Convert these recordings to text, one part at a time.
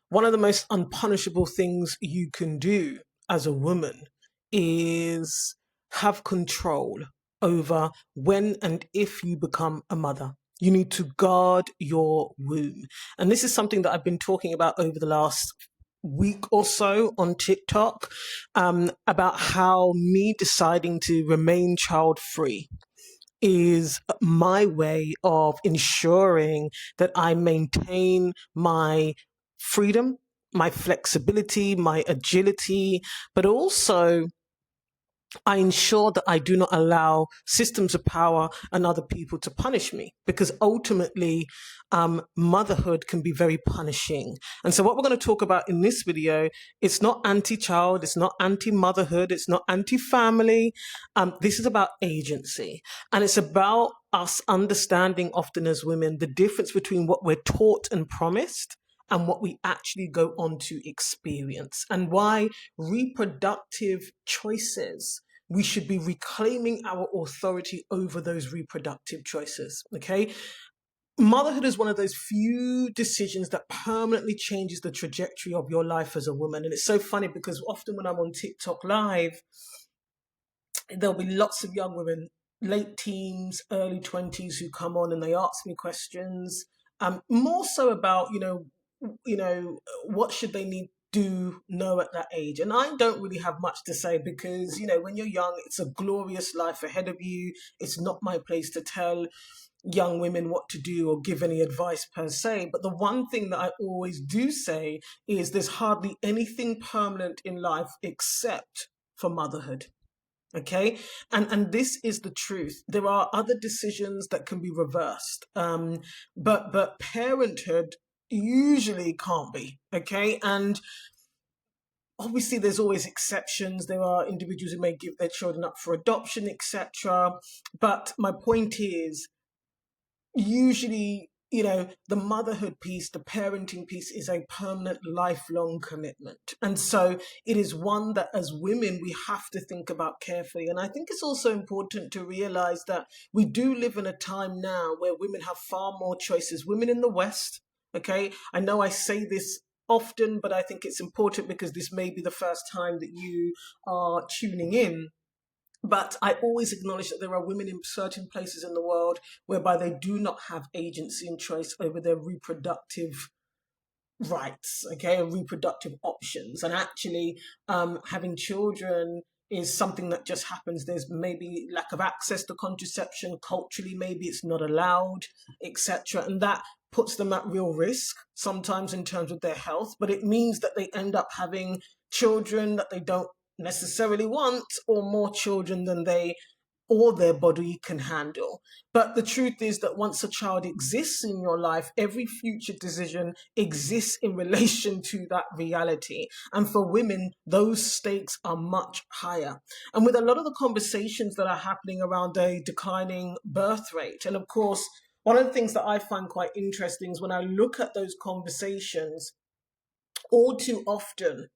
one of the most unpunishable things you can do as a woman is have control over when and if you become a mother. You need to guard your womb. And this is something that I've been talking about over the last week or so on TikTok, about how me deciding to remain child free is my way of ensuring that I maintain my freedom, my flexibility, my agility, but also I ensure that I do not allow systems of power and other people to punish me, because ultimately, motherhood can be very punishing. And so what we're going to talk about in this video, it's not anti-child, it's not anti-motherhood, it's not anti-family. This is about agency. And it's about us understanding often as women, the difference between what we're taught and promised and what we actually go on to experience, and why reproductive choices, we should be reclaiming our authority over those reproductive choices. Okay. Motherhood is one of those few decisions that permanently changes the trajectory of your life as a woman. And it's so funny because often when I'm on TikTok live, there'll be lots of young women, late teens, early 20s, who come on and they ask me questions, more so about, what should they need do know at that age. And I don't really have much to say because, when you're young, it's a glorious life ahead of you. It's not my place to tell young women what to do or give any advice per se. But the one thing that I always do say is there's hardly anything permanent in life except for motherhood. Okay. And this is the truth. There are other decisions that can be reversed. But parenthood usually can't be. Okay. And obviously there's always exceptions. There are individuals who may give their children up for adoption, etc. But my point is, usually, the motherhood piece, the parenting piece is a permanent, lifelong commitment. And so it is one that as women, we have to think about carefully. And I think it's also important to realize that we do live in a time now where women have far more choices. Women in the West, okay? I know I say this often, but I think it's important because this may be the first time that you are tuning in. But I always acknowledge that there are women in certain places in the world whereby they do not have agency and choice over their reproductive rights, okay, and reproductive options. And actually, having children is something that just happens. There's maybe lack of access to contraception. Culturally, maybe it's not allowed, etc. And that puts them at real risk sometimes in terms of their health. But it means that they end up having children that they don't necessarily want, or more children than they or their body can handle. But the truth is that once a child exists in your life, every future decision exists in relation to that reality. And for women, those stakes are much higher. And with a lot of the conversations that are happening around a declining birth rate, and of course, one of the things that I find quite interesting is when I look at those conversations, all too often,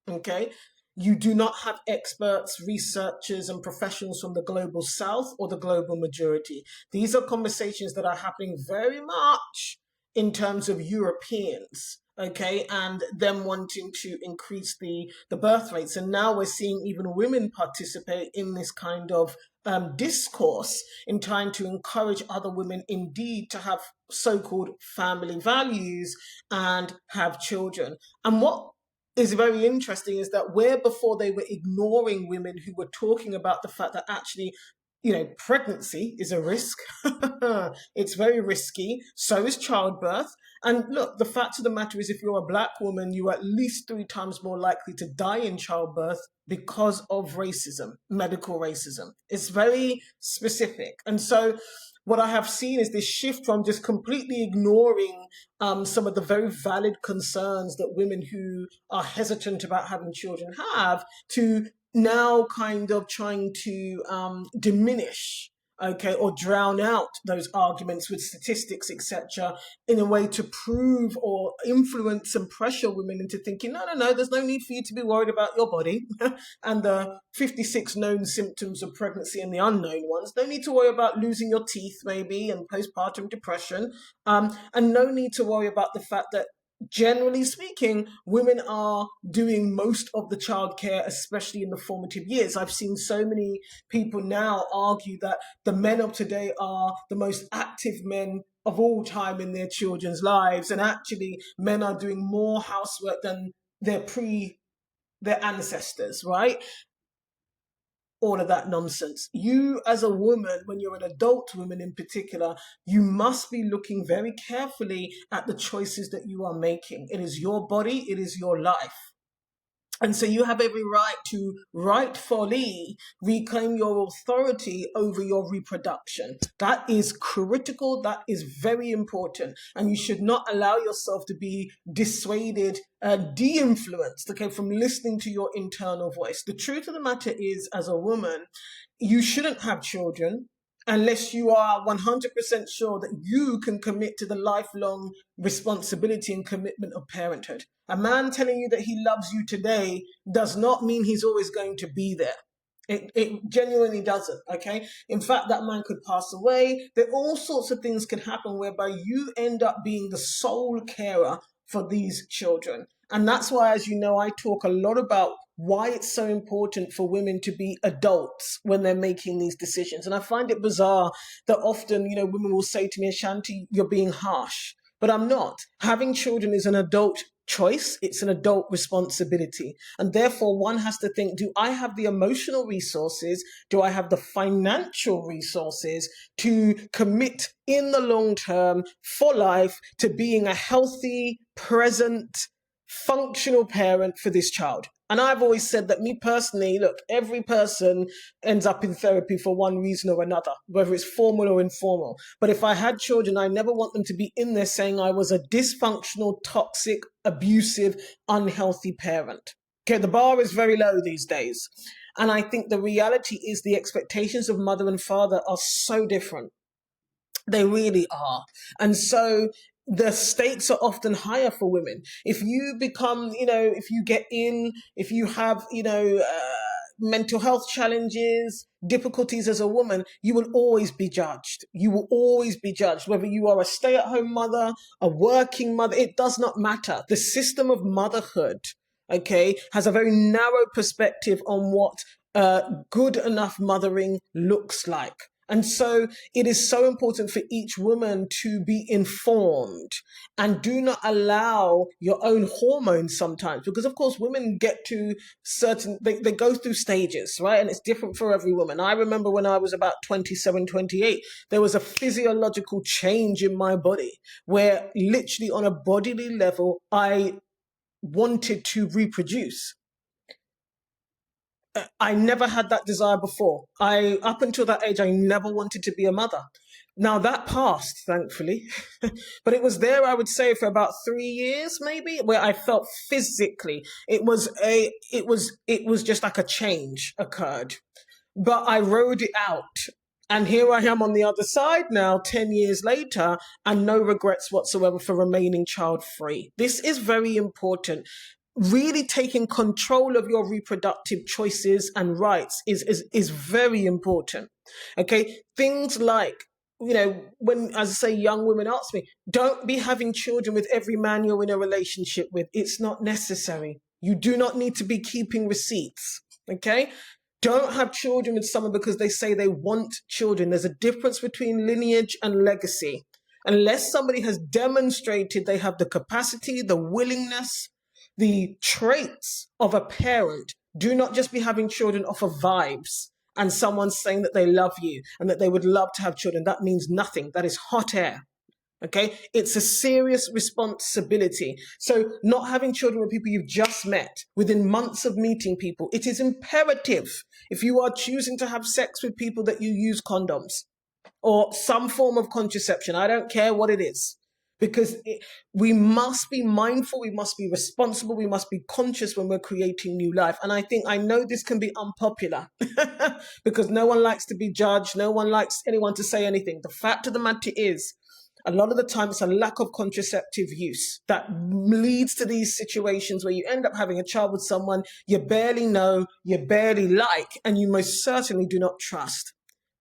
okay, you do not have experts, researchers, and professionals from the global south or the global majority. These are conversations that are happening very much in terms of Europeans, okay, and them wanting to increase the birth rates. And now we're seeing even women participate in this kind of discourse in trying to encourage other women indeed to have so-called family values and have children. And what is very interesting is that where before they were ignoring women who were talking about the fact that actually, pregnancy is a risk. It's very risky. So is childbirth. And look, the fact of the matter is, if you're a black woman, you're at least 3 times more likely to die in childbirth because of racism, medical racism. It's very specific. And so what I have seen is this shift from just completely ignoring some of the very valid concerns that women who are hesitant about having children have, to now kind of trying to diminish, okay, or drown out those arguments with statistics, etc., in a way to prove or influence and pressure women into thinking, no, there's no need for you to be worried about your body and the 56 known symptoms of pregnancy and the unknown ones. No need to worry about losing your teeth, maybe, and postpartum depression. And no need to worry about the fact that generally speaking, women are doing most of the childcare, especially in the formative years. I've seen so many people now argue that the men of today are the most active men of all time in their children's lives, and actually men are doing more housework than their ancestors, right? All of that nonsense. You, as a woman, when you're an adult woman in particular, you must be looking very carefully at the choices that you are making. It is your body, it is your life. And so you have every right to rightfully reclaim your authority over your reproduction. That is critical. That is very important. And you should not allow yourself to be dissuaded, de-influenced, okay, from listening to your internal voice. The truth of the matter is, as a woman, you shouldn't have children unless you are 100% sure that you can commit to the lifelong responsibility and commitment of parenthood. A man telling you that he loves you today does not mean he's always going to be there. It genuinely doesn't, okay? In fact, that man could pass away. There all sorts of things can happen whereby you end up being the sole carer for these children. And that's why, as you know, I talk a lot about why it's so important for women to be adults when they're making these decisions. And I find it bizarre that often, women will say to me, Ashanti, you're being harsh. But I'm not. Having children is an adult choice. It's an adult responsibility. And therefore, one has to think, do I have the emotional resources? Do I have the financial resources to commit in the long term for life to being a healthy, present, functional parent for this child? And I've always said that, me personally, look, every person ends up in therapy for one reason or another, whether it's formal or informal. But if I had children, I never want them to be in there saying I was a dysfunctional, toxic, abusive, unhealthy parent. Okay, the bar is very low these days. And I think the reality is the expectations of mother and father are so different. They really are. And so the stakes are often higher for women. If you become, if you get in, if you have, mental health challenges, difficulties as a woman, you will always be judged. You will always be judged, whether you are a stay-at-home mother, a working mother, it does not matter. The system of motherhood, okay, has a very narrow perspective on what good enough mothering looks like. And so it is so important for each woman to be informed and do not allow your own hormones sometimes, because of course women get to they go through stages, right? And it's different for every woman. I remember when I was about 27, 28, there was a physiological change in my body where literally on a bodily level, I wanted to reproduce. I never had that desire before. Up until that age, I never wanted to be a mother. Now that passed, thankfully, but it was there, I would say, for about 3 years, maybe, where I felt physically, it was just like a change occurred, but I rode it out. And here I am on the other side now, 10 years later, and no regrets whatsoever for remaining child free. This is very important. Really taking control of your reproductive choices and rights is very important. Okay. Things like, when, as I say, young women ask me, don't be having children with every man you're in a relationship with. It's not necessary. You do not need to be keeping receipts. Okay. Don't have children with someone because they say they want children. There's a difference between lineage and legacy. Unless somebody has demonstrated they have the capacity, the willingness, the traits of a parent, do not just be having children off of vibes and someone saying that they love you and that they would love to have children. That means nothing. That is hot air. Okay, it's a serious responsibility. So not having children with people you've just met within months of meeting people, it is imperative, if you are choosing to have sex with people, that you use condoms or some form of contraception. I don't care what it is, because we must be mindful, we must be responsible, we must be conscious when we're creating new life. And I know this can be unpopular because no one likes to be judged, no one likes anyone to say anything. The fact of the matter is, a lot of the time it's a lack of contraceptive use that leads to these situations where you end up having a child with someone you barely know, you barely like, and you most certainly do not trust.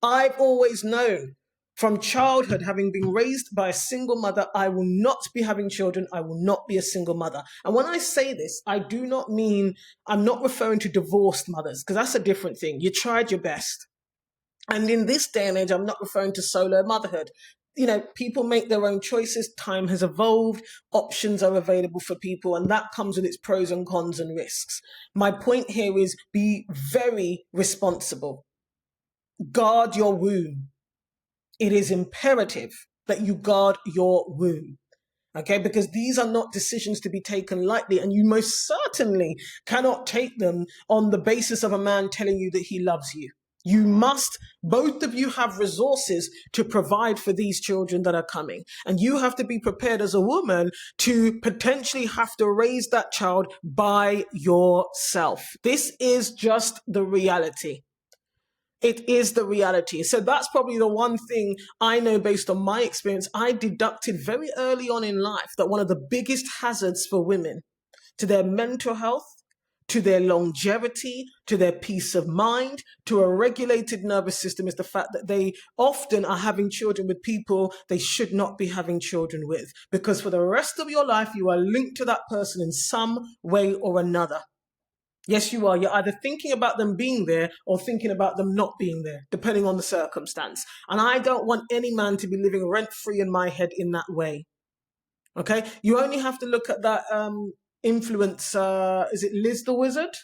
I've always known From childhood, having been raised by a single mother, I will not be having children. I will not be a single mother. And when I say this, I do not mean, I'm not referring to divorced mothers, because that's a different thing. You tried your best. And in this day and age, I'm not referring to solo motherhood. You know, people make their own choices. Time has evolved. Options are available for people, and that comes with its pros and cons and risks. My point here is be very responsible. Guard your womb. It is imperative that you guard your womb. Okay, because these are not decisions to be taken lightly, and you most certainly cannot take them on the basis of a man telling you that he loves you. You must, both of you have resources to provide for these children that are coming. And you have to be prepared as a woman to potentially have to raise that child by yourself. This is just the reality. It is the reality. So that's probably the one thing I know based on my experience. I deducted very early on in life that one of the biggest hazards for women to their mental health, to their longevity, to their peace of mind, to a regulated nervous system is the fact that they often are having children with people they should not be having children with. Because for the rest of your life, you are linked to that person in some way or another. Yes, you are. You're either thinking about them being there or thinking about them not being there, depending on the circumstance. And I don't want any man to be living rent-free in my head in that way. Okay? You only have to look at that influencer, is it Liz the Wizard?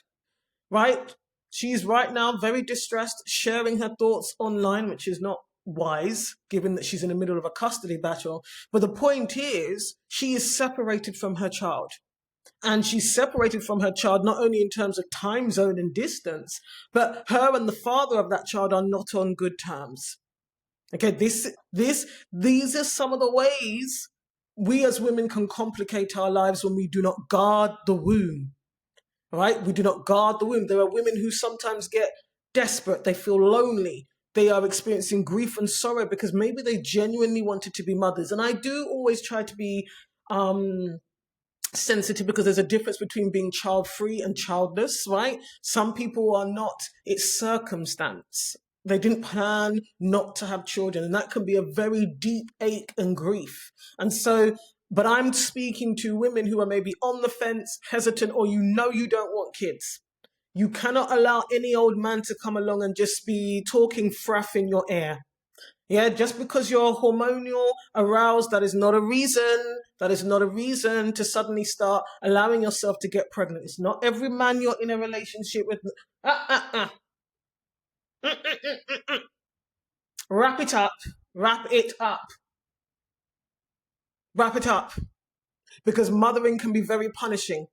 Right? She's right now very distressed, sharing her thoughts online, which is not wise, given that she's in the middle of a custody battle. But the point is, she is separated from her child. And she's separated from her child not only in terms of time zone and distance, but her and the father of that child are not on good terms. Okay, these are some of the ways we as women can complicate our lives when we do not guard the womb. Right? We do not guard the womb. There are women who sometimes get desperate. They feel lonely. They are experiencing grief and sorrow because maybe they genuinely wanted to be mothers. And I do always try to be sensitive because there's a difference between being child free and childless, right? Some people are not, it's circumstance. They didn't plan not to have children, and that can be a very deep ache and grief. And so, but I'm speaking to women who are maybe on the fence, hesitant, or you know you don't want kids. You cannot allow any old man to come along and just be talking fraff in your ear. Yeah, just because you're hormonal aroused, that is not a reason. That is not a reason to suddenly start allowing yourself to get pregnant. It's not every man you're in a relationship with. Wrap it up. Wrap it up. Wrap it up. Because mothering can be very punishing.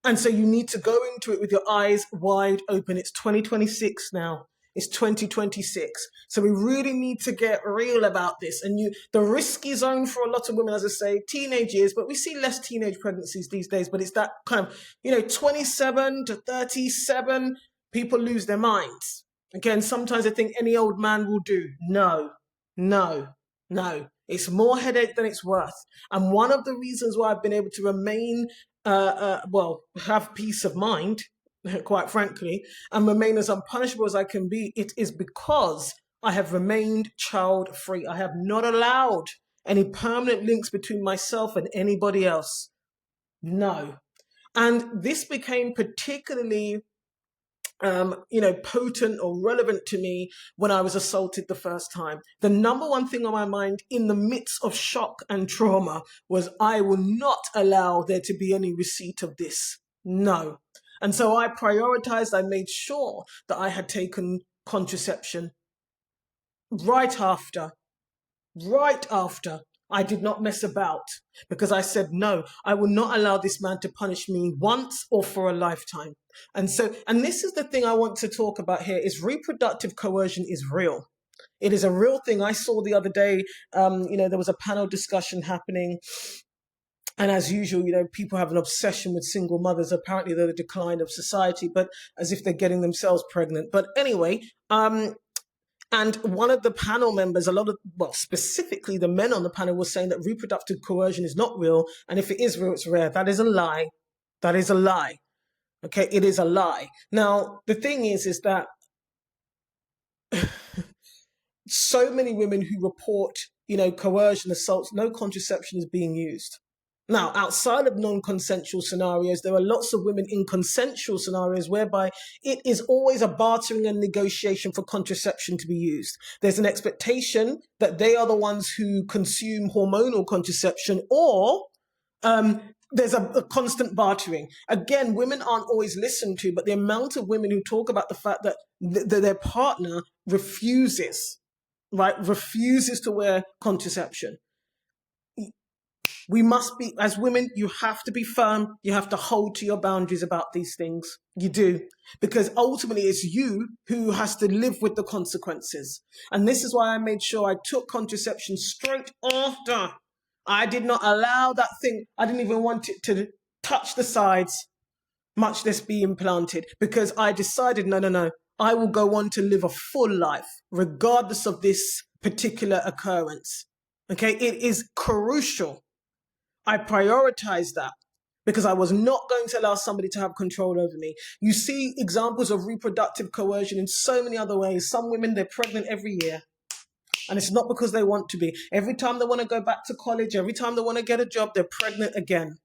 And so you need to go into it with your eyes wide open. It's 2026 now. It's 2026. So we really need to get real about this. And the risky zone for a lot of women, as I say, teenage years, but we see less teenage pregnancies these days, but it's that kind of, 27 to 37, people lose their minds. Again, sometimes I think any old man will do. No. It's more headache than it's worth. And one of the reasons why I've been able to remain, have peace of mind, quite frankly, and remain as unpunishable as I can be, it is because I have remained child free. I have not allowed any permanent links between myself and anybody else. No. And this became particularly potent or relevant to me when I was assaulted the first time. The number one thing on my mind in the midst of shock and trauma was I will not allow there to be any receipt of this. No. And so I prioritized, I made sure that I had taken contraception right after. I did not mess about because I said, no, I will not allow this man to punish me once or for a lifetime. And this is the thing I want to talk about here is reproductive coercion is real. It is a real thing. I saw the other day, there was a panel discussion happening. And as usual, people have an obsession with single mothers. Apparently they're the decline of society, but as if they're getting themselves pregnant. But anyway, and one of the panel members, specifically the men on the panel, was saying that reproductive coercion is not real. And if it is real, it's rare. That is a lie. That is a lie. Okay, it is a lie. Now, the thing is that so many women who report, coercion, assaults, no contraception is being used. Now, outside of non-consensual scenarios, there are lots of women in consensual scenarios whereby it is always a bartering and negotiation for contraception to be used. There's an expectation that they are the ones who consume hormonal contraception, or there's a constant bartering. Again, women aren't always listened to, but the amount of women who talk about the fact that their partner refuses to wear contraception. We must be, as women, you have to be firm. You have to hold to your boundaries about these things. You do. Because ultimately it's you who has to live with the consequences. And this is why I made sure I took contraception straight after. I did not allow that thing. I didn't even want it to touch the sides, much less be implanted, because I decided, no. I will go on to live a full life, regardless of this particular occurrence. Okay, it is crucial. I prioritized that because I was not going to allow somebody to have control over me. You see examples of reproductive coercion in so many other ways. Some women, they're pregnant every year. And it's not because they want to be. Every time they want to go back to college, every time they want to get a job, they're pregnant again.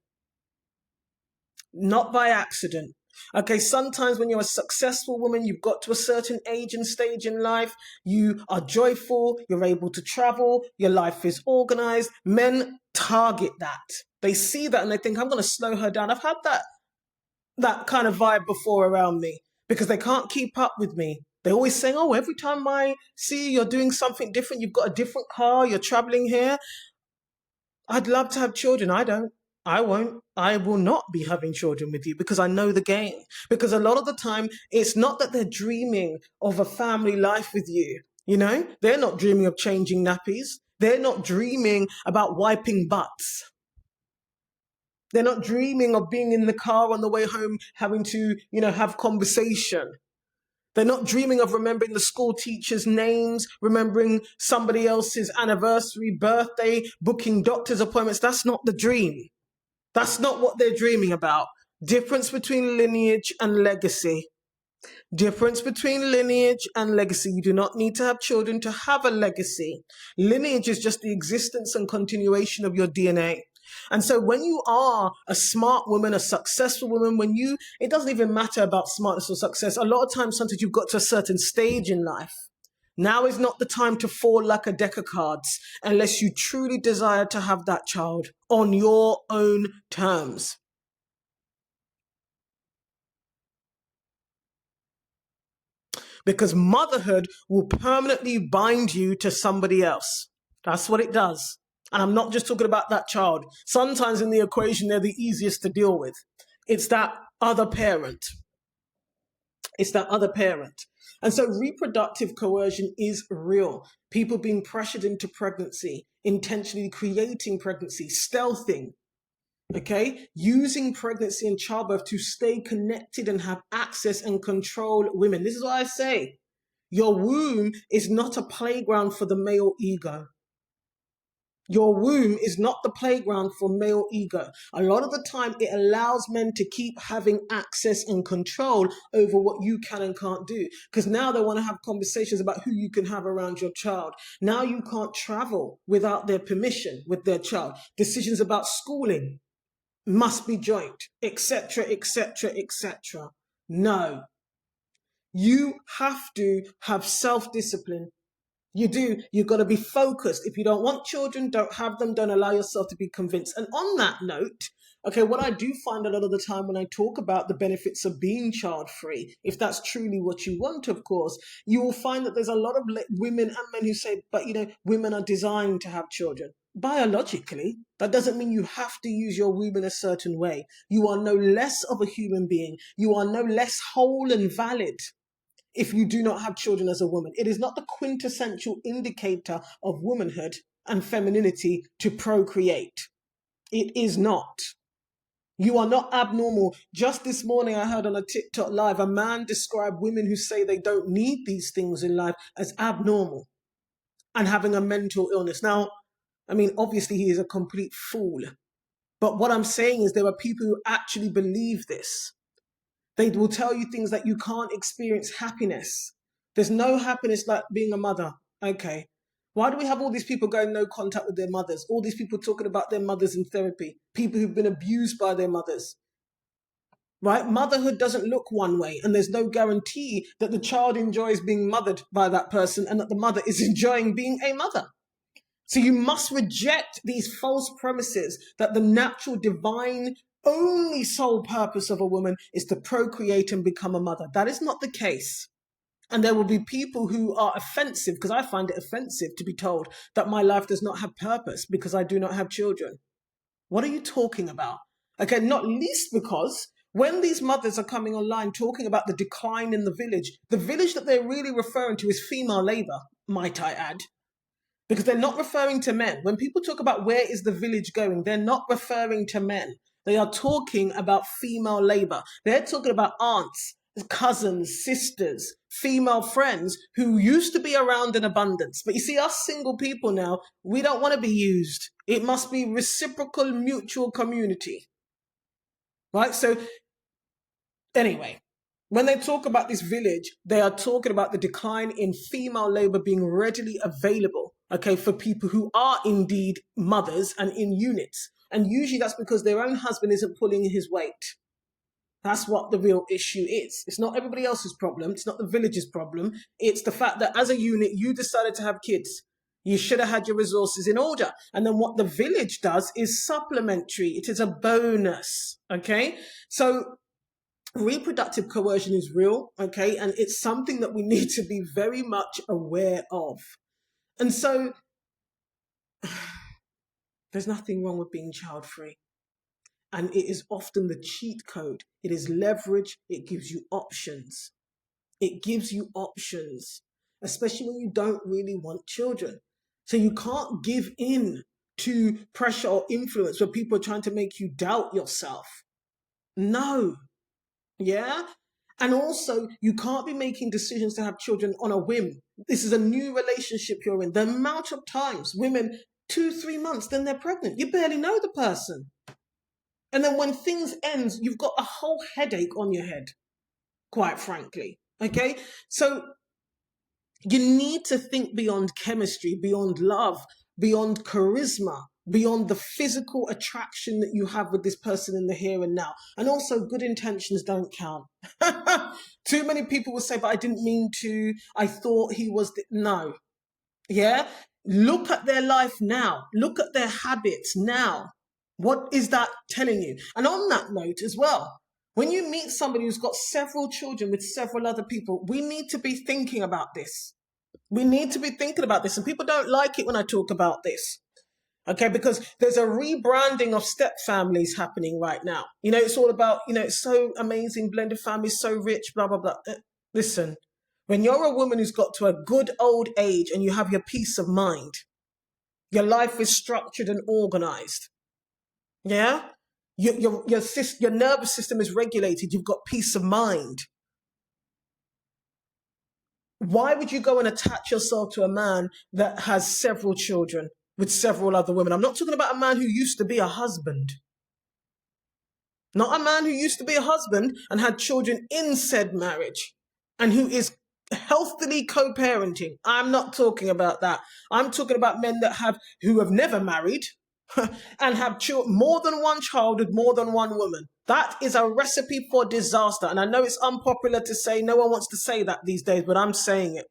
Not by accident. Okay, sometimes when you're a successful woman, you've got to a certain age and stage in life, you are joyful, you're able to travel, your life is organized. Men target that. They see that and they think, I'm going to slow her down. I've had that kind of vibe before around me because they can't keep up with me. They're always saying, oh, every time I see you're doing something different, you've got a different car, you're traveling here. I'd love to have children. I don't. I won't. I will not be having children with you because I know the game. Because a lot of the time, it's not that they're dreaming of a family life with you. They're not dreaming of changing nappies. They're not dreaming about wiping butts. They're not dreaming of being in the car on the way home, having to, have conversation. They're not dreaming of remembering the school teachers' names, remembering somebody else's anniversary, birthday, booking doctor's appointments. That's not the dream. That's not what they're dreaming about. Difference between lineage and legacy. Difference between lineage and legacy. You do not need to have children to have a legacy. Lineage is just the existence and continuation of your DNA. And so when you are a smart woman, a successful woman, it doesn't even matter about smartness or success. A lot of times, sometimes you've got to a certain stage in life. Now is not the time to fall like a deck of cards unless you truly desire to have that child on your own terms. Because motherhood will permanently bind you to somebody else. That's what it does. And I'm not just talking about that child. Sometimes in the equation, they're the easiest to deal with. It's that other parent. And so reproductive coercion is real. People being pressured into pregnancy, intentionally creating pregnancy, stealthing, okay? Using pregnancy and childbirth to stay connected and have access and control women. This is what I say. Your womb is not a playground for the male ego. Your womb is not the playground for male ego. A lot of the time, it allows men to keep having access and control over what you can and can't do. Because now they want to have conversations about who you can have around your child. Now you can't travel without their permission with their child. Decisions about schooling must be joint, etc., etc., etc. No. You have to have self-discipline. You do. You've got to be focused. If you don't want children, don't have them. Don't allow yourself to be convinced. And on that note, okay, what I do find a lot of the time when I talk about the benefits of being child-free, if that's truly what you want, of course, you will find that there's a lot of women and men who say, but women are designed to have children. Biologically, that doesn't mean you have to use your womb in a certain way. You are no less of a human being. You are no less whole and valid if you do not have children as a woman. It is not the quintessential indicator of womanhood and femininity to procreate. It is not. You are not abnormal. Just this morning, I heard on a TikTok live, a man describe women who say they don't need these things in life as abnormal and having a mental illness. Now, obviously he is a complete fool. But what I'm saying is there are people who actually believe this. They will tell you things like you can't experience happiness. There's no happiness like being a mother. Okay. Why do we have all these people going no contact with their mothers? All these people talking about their mothers in therapy, people who've been abused by their mothers, right? Motherhood doesn't look one way, and there's no guarantee that the child enjoys being mothered by that person and that the mother is enjoying being a mother. So you must reject these false premises that the natural, divine, only sole purpose of a woman is to procreate and become a mother. That is not the case. And there will be people who are offensive, because I find it offensive to be told that my life does not have purpose because I do not have children. What are you talking about? Okay, not least because when these mothers are coming online talking about the decline in the village that they're really referring to is female labor, might I add. Because they're not referring to men. When people talk about where is the village going, they're not referring to men. They are talking about female labor. They're talking about aunts, cousins, sisters, female friends who used to be around in abundance. But you see, us single people now, we don't want to be used. It must be reciprocal, mutual community. Right? So anyway, when they talk about this village, they are talking about the decline in female labor being readily available, okay, for people who are indeed mothers and in units. And usually that's because their own husband isn't pulling his weight. That's what the real issue is. It's not everybody else's problem. It's not the village's problem. It's the fact that as a unit, you decided to have kids. You should have had your resources in order. And then what the village does is supplementary. It is a bonus, okay? So reproductive coercion is real, okay? And it's something that we need to be very much aware of. And so there's nothing wrong with being child-free. And it is often the cheat code. It is leverage. It gives you options. It gives you options, especially when you don't really want children. So you can't give in to pressure or influence where people are trying to make you doubt yourself. No. Yeah? And also, you can't be making decisions to have children on a whim. This is a new relationship you're in. The amount of times women, 2-3 months, then they're pregnant. You barely know the person. And then when things end, you've got a whole headache on your head, quite frankly. Okay? So you need to think beyond chemistry, beyond love, beyond charisma, beyond the physical attraction that you have with this person in the here and now. And also, good intentions don't count. Too many people will say, but I didn't mean to. I thought he was... No. Yeah? Look at their life now. Look at their habits now. What is that telling you? And on that note as well, when you meet somebody who's got several children with several other people, we need to be thinking about this. We need to be thinking about this. And people don't like it when I talk about this. Okay, because there's a rebranding of step families happening right now. You know, it's all about, you know, it's so amazing, blended families, so rich, blah, blah, blah. Listen, when you're a woman who's got to a good old age and you have your peace of mind, your life is structured and organized. Yeah? Your nervous system is regulated. You've got peace of mind. Why would you go and attach yourself to a man that has several children with several other women? I'm not talking about a man who used to be a husband. Not a man who used to be a husband and had children in said marriage and who is healthily co-parenting. I'm not talking about that. I'm talking about men who have never married and have more than one child with more than one woman. That is a recipe for disaster. And I know it's unpopular to say, no one wants to say that these days, but I'm saying it.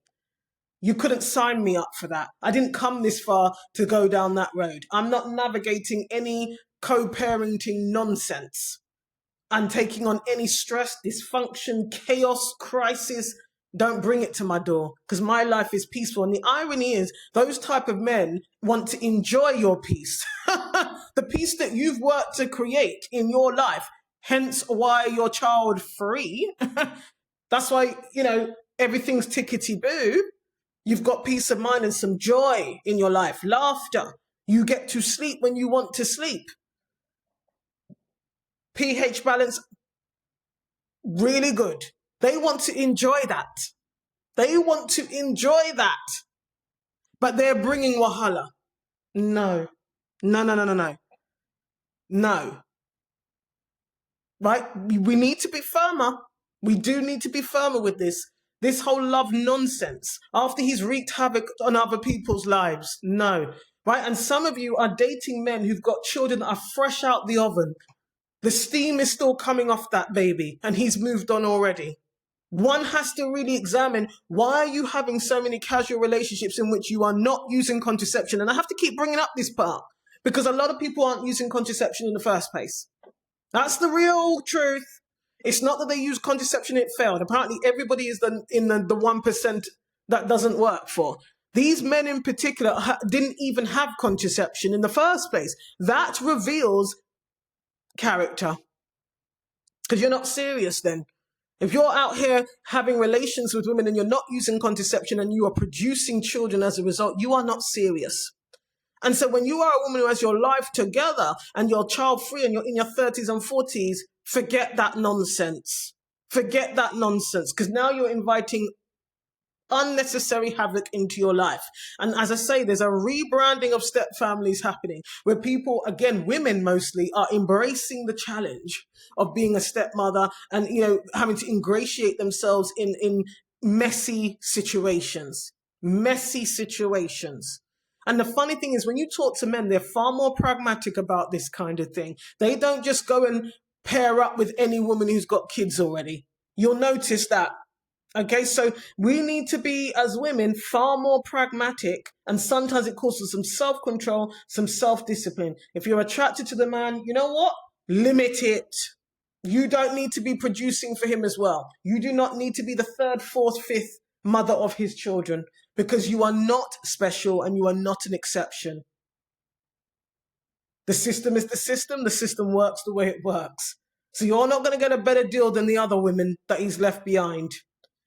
You couldn't sign me up for that. I didn't come this far to go down that road. I'm not navigating any co-parenting nonsense. I'm taking on any stress, dysfunction, chaos, crisis. Don't bring it to my door because my life is peaceful. And the irony is those type of men want to enjoy your peace. The peace that you've worked to create in your life. Hence why you're child free. That's why, you know, everything's tickety-boo. You've got peace of mind and some joy in your life. Laughter. You get to sleep when you want to sleep. pH balance, really good. They want to enjoy that. They want to enjoy that. But they're bringing wahala. No. No, no, no, no, no. No. Right? We need to be firmer. We do need to be firmer with this. This whole love nonsense after he's wreaked havoc on other people's lives. No. Right? And some of you are dating men who've got children that are fresh out the oven. The steam is still coming off that baby and he's moved on already. One has to really examine, why are you having so many casual relationships in which you are not using contraception? And I have to keep bringing up this part because a lot of people aren't using contraception in the first place. That's the real truth. It's not that they use contraception, it failed. Apparently everybody is in the 1% that doesn't work for. These men in particular didn't even have contraception in the first place. That reveals character. Because you're not serious then. If you're out here having relations with women and you're not using contraception and you are producing children as a result, you are not serious. And so when you are a woman who has your life together and you're child free and you're in your 30s and 40s, forget that nonsense. Forget that nonsense, because now you're inviting unnecessary havoc into your life. And as I say, there's a rebranding of step families happening where people, again, women mostly, are embracing the challenge of being a stepmother and, you know, having to ingratiate themselves in messy situations. Messy situations. And the funny thing is, when you talk to men, they're far more pragmatic about this kind of thing. They don't just go and pair up with any woman who's got kids already. You'll notice that. Okay, so we need to be, as women, far more pragmatic, and sometimes it calls for some self-control, some self-discipline. If you're attracted to the man, you know what? Limit it. You don't need to be producing for him as well. You do not need to be the third, fourth, fifth mother of his children, because you are not special and you are not an exception. The system is the system works the way it works. So you're not going to get a better deal than the other women that he's left behind.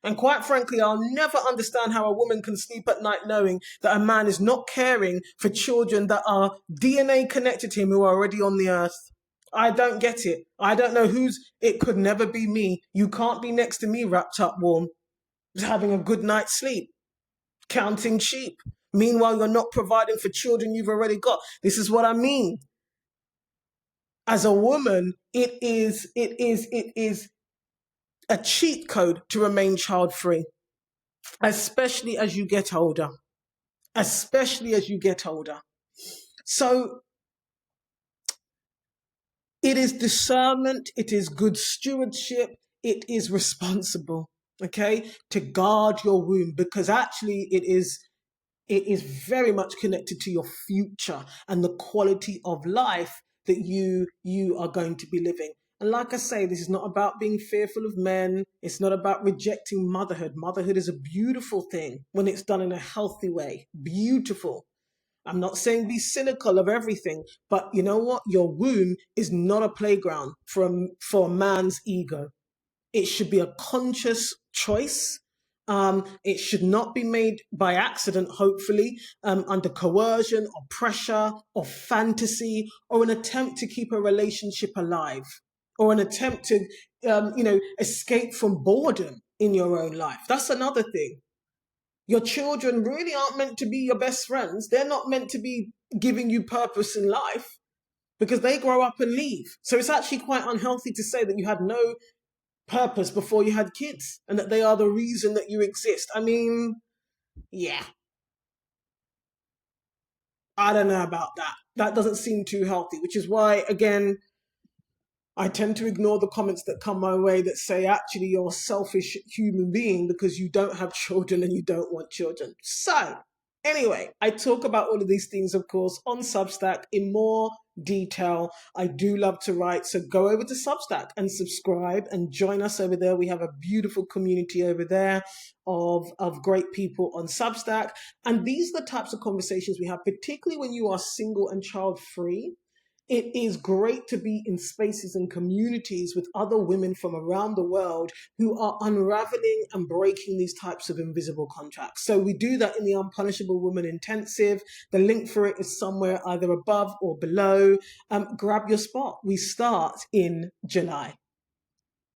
And quite frankly, I'll never understand how a woman can sleep at night knowing that a man is not caring for children that are DNA connected to him who are already on the earth. I don't get it. I don't know it could never be me. You can't be next to me wrapped up warm, having a good night's sleep, counting sheep. Meanwhile, you're not providing for children you've already got. This is what I mean. As a woman, it is a cheat code to remain child-free, especially as you get older. Especially as you get older. So it is discernment, it is good stewardship, it is responsible, okay, to guard your womb, because actually it is very much connected to your future and the quality of life that you are going to be living. And like I say, this is not about being fearful of men. It's not about rejecting motherhood. Motherhood is a beautiful thing when it's done in a healthy way. Beautiful. I'm not saying be cynical of everything, but you know what? Your womb is not a playground for a man's ego. It should be a conscious choice. It should not be made by accident, hopefully, under coercion or pressure or fantasy or an attempt to keep a relationship alive or an attempt to, escape from boredom in your own life. That's another thing. Your children really aren't meant to be your best friends. They're not meant to be giving you purpose in life because they grow up and leave. So it's actually quite unhealthy to say that you had no purpose before you had kids and that they are the reason that you exist. I mean, yeah. I don't know about that. That doesn't seem too healthy, which is why, again, I tend to ignore the comments that come my way that say, actually, you're a selfish human being because you don't have children and you don't want children. So, anyway, I talk about all of these things, of course, on Substack in more detail. I do love to write, so go over to Substack and subscribe and join us over there. We have a beautiful community over there of great people on Substack. And these are the types of conversations we have, particularly when you are single and child-free. It is great to be in spaces and communities with other women from around the world who are unraveling and breaking these types of invisible contracts. So we do that in the Unpunishable Woman Intensive. The link for it is somewhere either above or below. Grab your spot. We start in July.